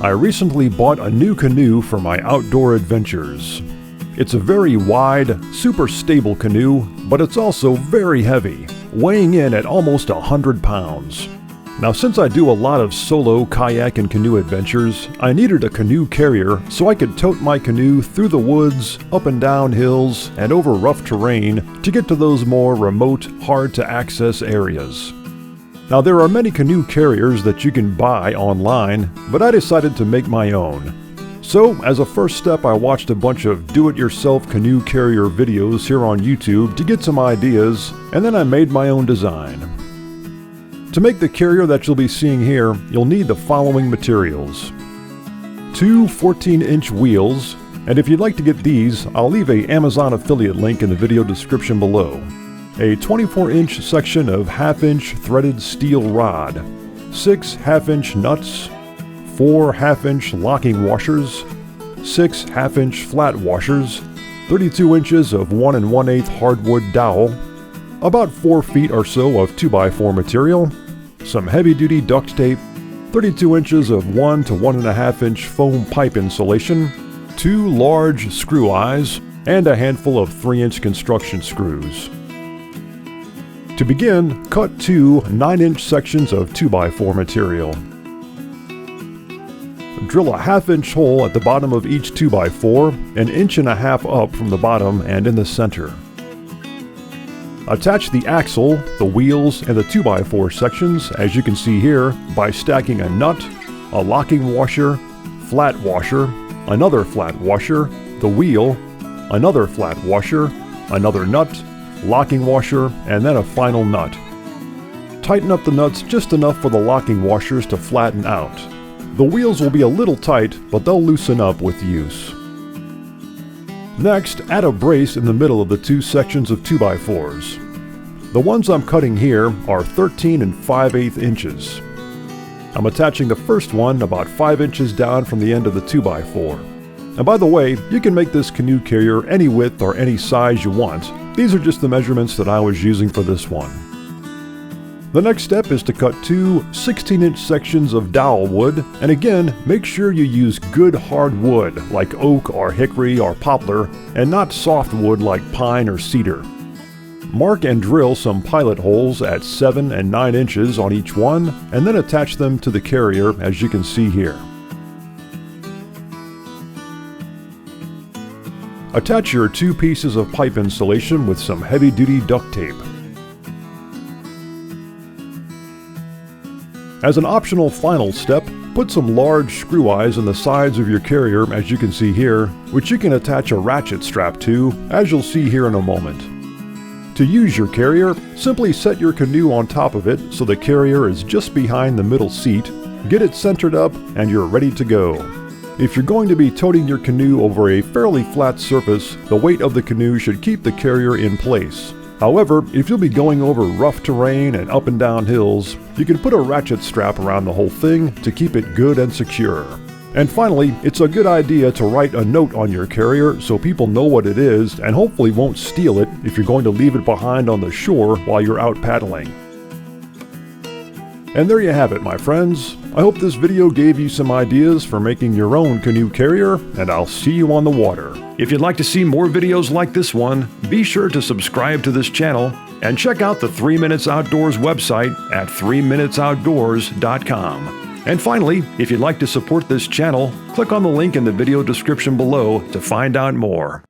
I recently bought a new canoe for my outdoor adventures. It's a very wide, super stable canoe, but it's also very heavy, weighing in at almost 100 pounds. Now, since I do a lot of solo kayak and canoe adventures, I needed a canoe carrier so I could tote my canoe through the woods, up and down hills, and over rough terrain to get to those more remote, hard-to-access areas. Now, there are many canoe carriers that you can buy online, but I decided to make my own. So, as a first step, I watched a bunch of do-it-yourself canoe carrier videos here on YouTube to get some ideas, and then I made my own design. To make the carrier that you'll be seeing here, you'll need the following materials. 2 14-inch wheels, and if you'd like to get these, I'll leave an Amazon affiliate link in the video description below. A 24-inch section of 1/2-inch threaded steel rod, 6 1/2-inch nuts, 4 1/2-inch locking washers, 6 1/2-inch flat washers, 32 inches of 1 1/8 hardwood dowel, about 4 feet or so of 2x4 material, some heavy-duty duct tape, 32 inches of 1 to 1.5-inch foam pipe insulation, 2 large screw eyes, and a handful of 3-inch construction screws. To begin, cut 2 9-inch sections of 2x4 material. Drill a 1/2-inch hole at the bottom of each 2x4, 1.5 inches up from the bottom and in the center. Attach the axle, the wheels, and the 2x4 sections, as you can see here, by stacking a nut, a locking washer, flat washer, another flat washer, the wheel, another flat washer, another nut, locking washer, and then a final nut. Tighten up the nuts just enough for the locking washers to flatten out. The wheels will be a little tight, but they'll loosen up with use. Next, add a brace in the middle of the 2 sections of 2x4s. The ones I'm cutting here are 13 5/8 inches. I'm attaching the first one about 5 inches down from the end of the 2x4. And by the way, you can make this canoe carrier any width or any size you want. These are just the measurements that I was using for this one. The next step is to cut 2 16-inch sections of dowel wood, and again, make sure you use good hard wood like oak or hickory or poplar, and not soft wood like pine or cedar. Mark and drill some pilot holes at 7 and 9 inches on each one, and then attach them to the carrier as you can see here. Attach your 2 pieces of pipe insulation with some heavy-duty duct tape. As an optional final step, put some large screw eyes on the sides of your carrier as you can see here, which you can attach a ratchet strap to, as you'll see here in a moment. To use your carrier, simply set your canoe on top of it so the carrier is just behind the middle seat, get it centered up, and you're ready to go. If you're going to be toting your canoe over a fairly flat surface, the weight of the canoe should keep the carrier in place. However, if you'll be going over rough terrain and up and down hills, you can put a ratchet strap around the whole thing to keep it good and secure. And finally, it's a good idea to write a note on your carrier so people know what it is and hopefully won't steal it if you're going to leave it behind on the shore while you're out paddling. And there you have it, my friends. I hope this video gave you some ideas for making your own canoe carrier, and I'll see you on the water. If you'd like to see more videos like this one, be sure to subscribe to this channel and check out the 3 Minutes Outdoors website at 3minutesoutdoors.com. And finally, if you'd like to support this channel, click on the link in the video description below to find out more.